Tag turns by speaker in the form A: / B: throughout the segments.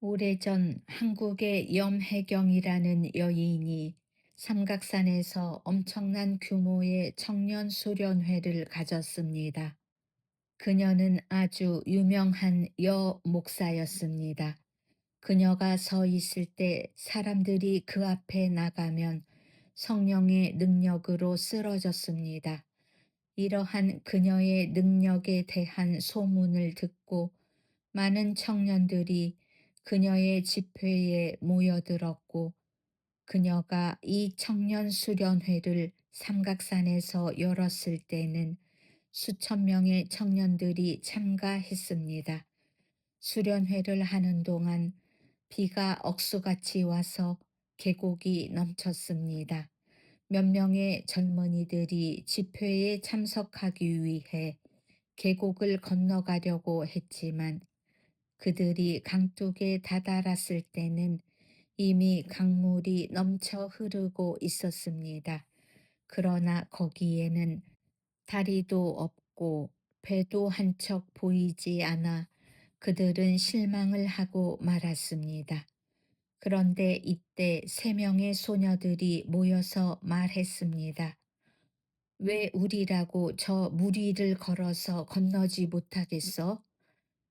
A: 오래전 한국의 염혜경이라는 여인이 삼각산에서 엄청난 규모의 청년 수련회를 가졌습니다. 그녀는 아주 유명한 여 목사였습니다. 그녀가 서 있을 때 사람들이 그 앞에 나가면 성령의 능력으로 쓰러졌습니다. 이러한 그녀의 능력에 대한 소문을 듣고 많은 청년들이 그녀의 집회에 모여들었고, 그녀가 이 청년 수련회를 삼각산에서 열었을 때는 수천 명의 청년들이 참가했습니다. 수련회를 하는 동안 비가 억수같이 와서 계곡이 넘쳤습니다. 몇 명의 젊은이들이 집회에 참석하기 위해 계곡을 건너가려고 했지만 그들이 강둑에 다다랐을 때는 이미 강물이 넘쳐 흐르고 있었습니다. 그러나 거기에는 다리도 없고 배도 한 척 보이지 않아 그들은 실망을 하고 말았습니다. 그런데 이때 3명의 소녀들이 모여서 말했습니다. 왜 우리라고 저 물 위를 걸어서 건너지 못하겠어?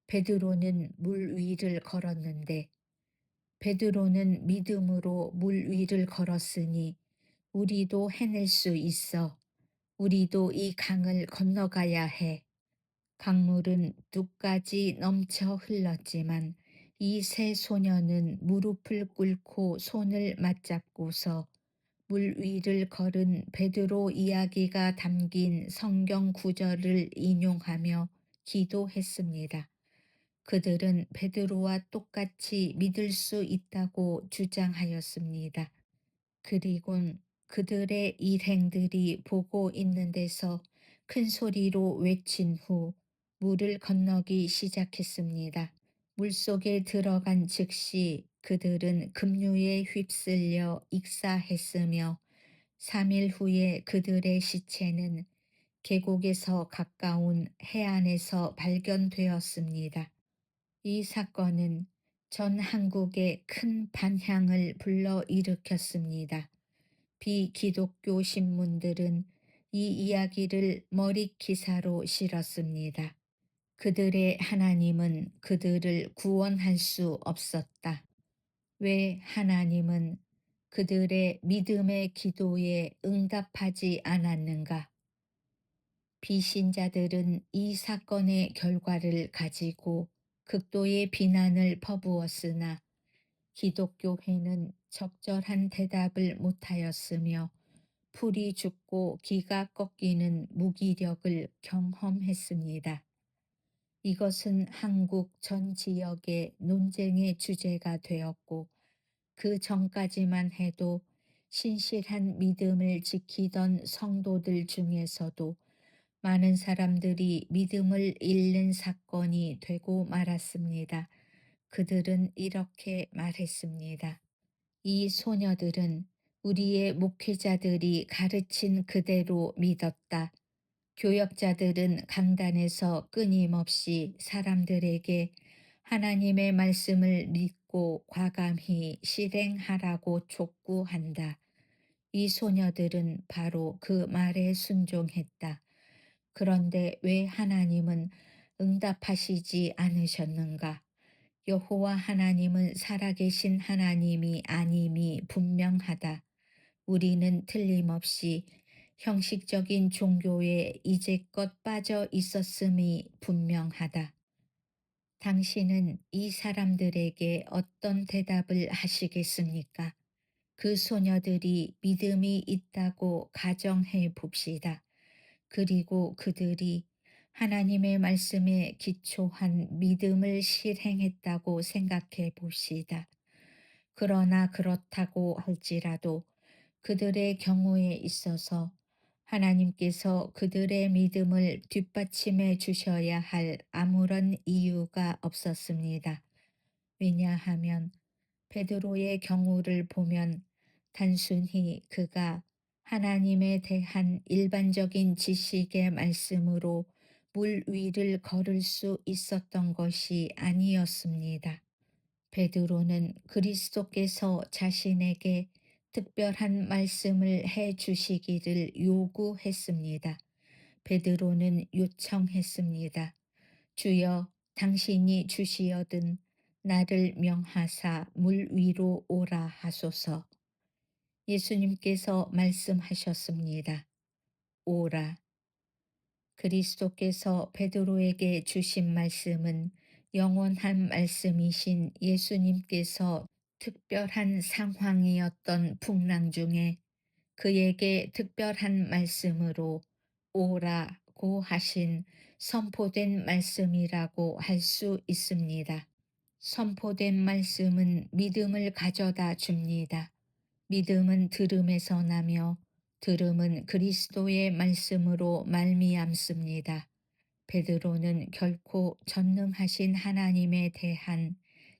A: 베드로는 물 위를 걸었는데, 베드로는 믿음으로 물 위를 걸었으니 우리도 해낼 수 있어. 우리도 이 강을 건너가야 해. 강물은 뚝까지 넘쳐 흘렀지만 이 세 소녀는 무릎을 꿇고 손을 맞잡고서 물 위를 걸은 베드로 이야기가 담긴 성경 구절을 인용하며 기도했습니다. 그들은 베드로와 똑같이 믿을 수 있다고 주장하였습니다. 그리곤 그들의 일행들이 보고 있는 데서 큰 소리로 외친 후 물을 건너기 시작했습니다. 물속에 들어간 즉시 그들은 급류에 휩쓸려 익사했으며 3일 후에 그들의 시체는 계곡에서 가까운 해안에서 발견되었습니다. 이 사건은 전 한국에 큰 반향을 불러일으켰습니다. 비기독교 신문들은 이 이야기를 머릿 기사로 실었습니다. 그들의 하나님은 그들을 구원할 수 없었다. 왜 하나님은 그들의 믿음의 기도에 응답하지 않았는가? 비신자들은 이 사건의 결과를 가지고 극도의 비난을 퍼부었으나 기독교회는 적절한 대답을 못하였으며 풀이 죽고 기가 꺾이는 무기력을 경험했습니다. 이것은 한국 전 지역의 논쟁의 주제가 되었고, 그 전까지만 해도 신실한 믿음을 지키던 성도들 중에서도 많은 사람들이 믿음을 잃는 사건이 되고 말았습니다. 그들은 이렇게 말했습니다. 이 소녀들은 우리의 목회자들이 가르친 그대로 믿었다. 교역자들은 강단에서 끊임없이 사람들에게 하나님의 말씀을 믿고 과감히 실행하라고 촉구한다. 이 소녀들은 바로 그 말에 순종했다. 그런데 왜 하나님은 응답하시지 않으셨는가? 여호와 하나님은 살아계신 하나님이 아님이 분명하다. 우리는 틀림없이 형식적인 종교에 이제껏 빠져 있었음이 분명하다. 당신은 이 사람들에게 어떤 대답을 하시겠습니까? 그 소녀들이 믿음이 있다고 가정해 봅시다. 그리고 그들이 하나님의 말씀에 기초한 믿음을 실행했다고 생각해 봅시다. 그러나 그렇다고 할지라도 그들의 경우에 있어서 하나님께서 그들의 믿음을 뒷받침해 주셔야 할 아무런 이유가 없었습니다. 왜냐하면 베드로의 경우를 보면 단순히 그가 하나님에 대한 일반적인 지식의 말씀으로 물 위를 걸을 수 있었던 것이 아니었습니다. 베드로는 그리스도께서 자신에게 특별한 말씀을 해 주시기를 요구했습니다. 베드로는 요청했습니다. 주여, 당신이 주시어든 나를 명하사 물 위로 오라 하소서. 예수님께서 말씀하셨습니다. 오라. 그리스도께서 베드로에게 주신 말씀은 영원한 말씀이신 예수님께서 특별한 상황이었던 풍랑 중에 그에게 특별한 말씀으로 오라고 하신 선포된 말씀이라고 할 수 있습니다. 선포된 말씀은 믿음을 가져다 줍니다. 믿음은 들음에서 나며 들음은 그리스도의 말씀으로 말미암습니다. 베드로는 결코 전능하신 하나님에 대한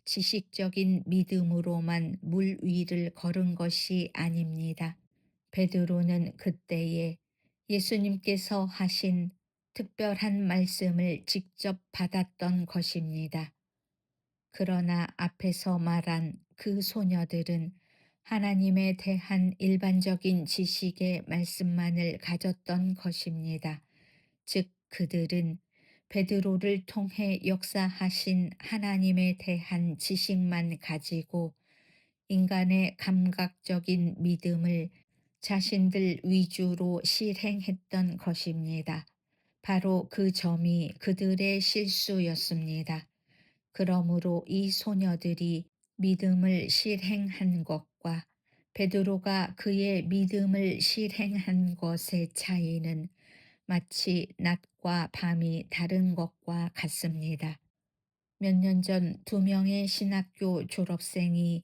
A: 지식적인 믿음으로만 물 위를 걸은 것이 아닙니다. 베드로는 그때에 예수님께서 하신 특별한 말씀을 직접 받았던 것입니다. 그러나 앞에서 말한 그 소녀들은 하나님에 대한 일반적인 지식의 말씀만을 가졌던 것입니다. 즉, 그들은 베드로를 통해 역사하신 하나님에 대한 지식만 가지고 인간의 감각적인 믿음을 자신들 위주로 실행했던 것입니다. 바로 그 점이 그들의 실수였습니다. 그러므로 이 소녀들이 믿음을 실행한 것과 베드로가 그의 믿음을 실행한 것의 차이는 마치 낮과 밤이 다른 것과 같습니다. 몇 년 전 두 명의 신학교 졸업생이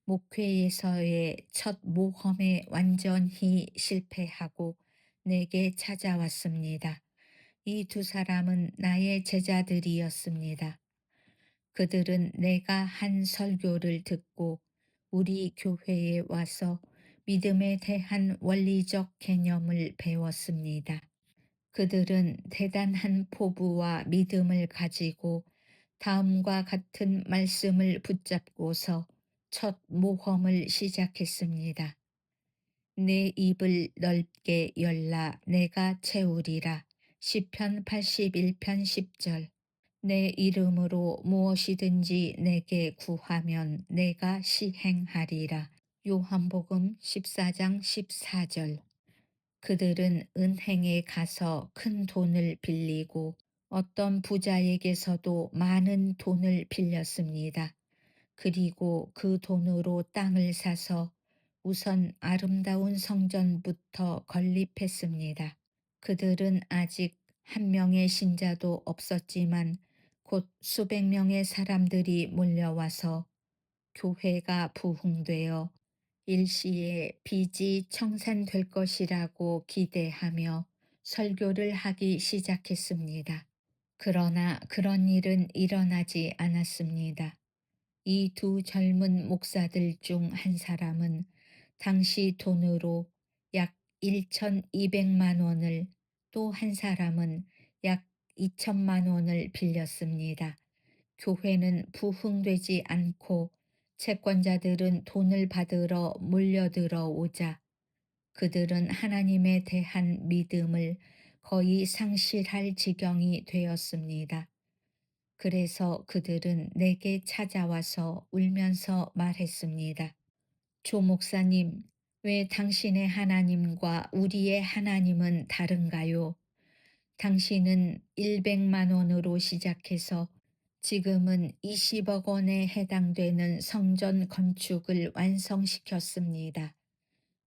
A: 목회에서의 첫 모험에 완전히 실패하고 내게 찾아왔습니다. 이 두 사람은 나의 제자들이었습니다. 그들은 내가 한 설교를 듣고 우리 교회에 와서 믿음에 대한 원리적 개념을 배웠습니다. 그들은 대단한 포부와 믿음을 가지고 다음과 같은 말씀을 붙잡고서 첫 모험을 시작했습니다. 내 입을 넓게 열라 내가 채우리라. 시편 81편 10절. 내 이름으로 무엇이든지 내게 구하면 내가 시행하리라. 요한복음 14장 14절. 그들은 은행에 가서 큰 돈을 빌리고 어떤 부자에게서도 많은 돈을 빌렸습니다. 그리고 그 돈으로 땅을 사서 우선 아름다운 성전부터 건립했습니다. 그들은 아직 한 명의 신자도 없었지만 곧 수백 명의 사람들이 몰려와서 교회가 부흥되어 일시에 빚이 청산될 것이라고 기대하며 설교를 하기 시작했습니다. 그러나 그런 일은 일어나지 않았습니다. 이 두 젊은 목사들 중 한 사람은 당시 돈으로 약 1,200만 원을, 또 한 사람은 약 2천만 원을 빌렸습니다. 교회는 부흥되지 않고 채권자들은 돈을 받으러 몰려들어 오자 그들은 하나님에 대한 믿음을 거의 상실할 지경이 되었습니다. 그래서 그들은 내게 찾아와서 울면서 말했습니다. 조 목사님, 왜 당신의 하나님과 우리의 하나님은 다른가요? 당신은 100만 원으로 시작해서 지금은 20억 원에 해당되는 성전 건축을 완성시켰습니다.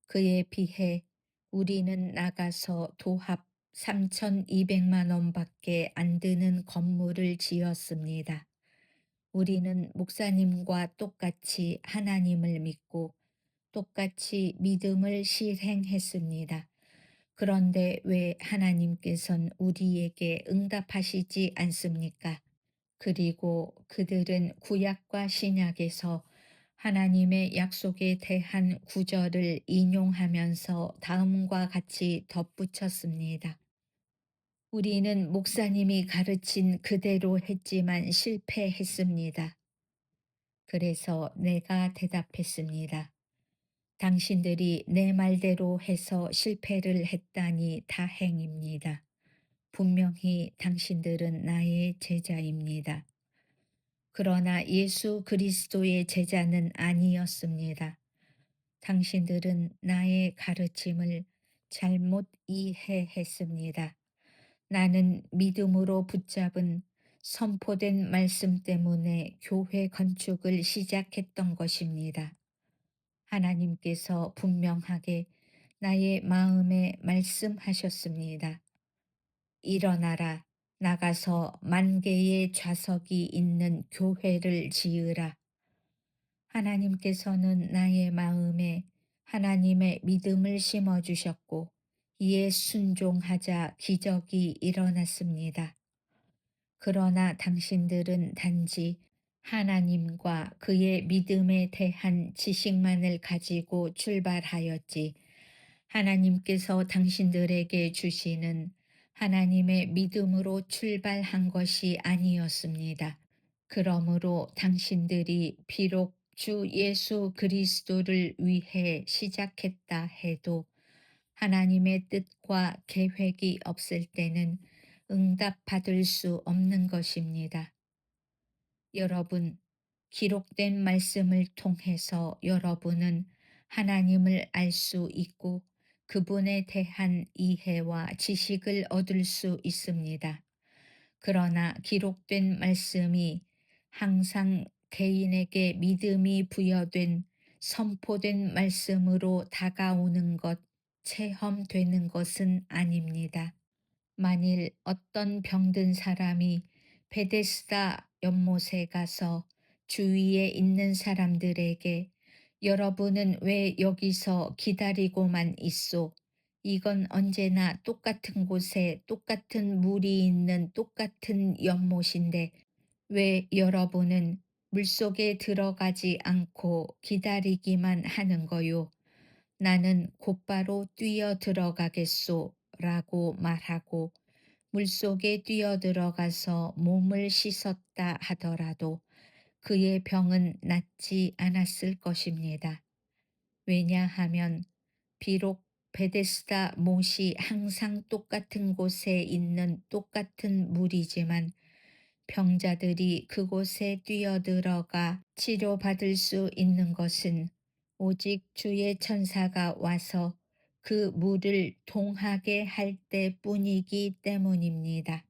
A: 그에 비해 우리는 나가서 도합 3,200만 원밖에 안 드는 건물을 지었습니다. 우리는 목사님과 똑같이 하나님을 믿고 똑같이 믿음을 실행했습니다. 그런데 왜 하나님께서는 우리에게 응답하시지 않습니까? 그리고 그들은 구약과 신약에서 하나님의 약속에 대한 구절을 인용하면서 다음과 같이 덧붙였습니다. 우리는 목사님이 가르친 그대로 했지만 실패했습니다. 그래서 내가 대답했습니다. 당신들이 내 말대로 해서 실패를 했다니 다행입니다. 분명히 당신들은 나의 제자입니다. 그러나 예수 그리스도의 제자는 아니었습니다. 당신들은 나의 가르침을 잘못 이해했습니다. 나는 믿음으로 붙잡은 선포된 말씀 때문에 교회 건축을 시작했던 것입니다. 하나님께서 분명하게 나의 마음에 말씀하셨습니다. 일어나라, 나가서 만 개의 좌석이 있는 교회를 지으라. 하나님께서는 나의 마음에 하나님의 믿음을 심어주셨고, 이에 순종하자 기적이 일어났습니다. 그러나 당신들은 단지 하나님과 그의 믿음에 대한 지식만을 가지고 출발하였지, 하나님께서 당신들에게 주시는 하나님의 믿음으로 출발한 것이 아니었습니다. 그러므로 당신들이 비록 주 예수 그리스도를 위해 시작했다 해도 하나님의 뜻과 계획이 없을 때는 응답받을 수 없는 것입니다. 여러분, 기록된 말씀을 통해서 여러분은 하나님을 알 수 있고 그분에 대한 이해와 지식을 얻을 수 있습니다. 그러나 기록된 말씀이 항상 개인에게 믿음이 부여된 선포된 말씀으로 다가오는 것, 체험되는 것은 아닙니다. 만일 어떤 병든 사람이 베데스다 연못에 가서 주위에 있는 사람들에게 여러분은 왜 여기서 기다리고만 있소? 이건 언제나 똑같은 곳에 똑같은 물이 있는 똑같은 연못인데 왜 여러분은 물속에 들어가지 않고 기다리기만 하는 거요? 나는 곧바로 뛰어 들어가겠소 라고 말하고 물속에 뛰어 들어가서 몸을 씻었다 하더라도 그의 병은 낫지 않았을 것입니다. 왜냐하면 비록 베데스다 못이 항상 똑같은 곳에 있는 똑같은 물이지만 병자들이 그곳에 뛰어들어가 치료받을 수 있는 것은 오직 주의 천사가 와서 그 물을 동하게 할 때뿐이기 때문입니다.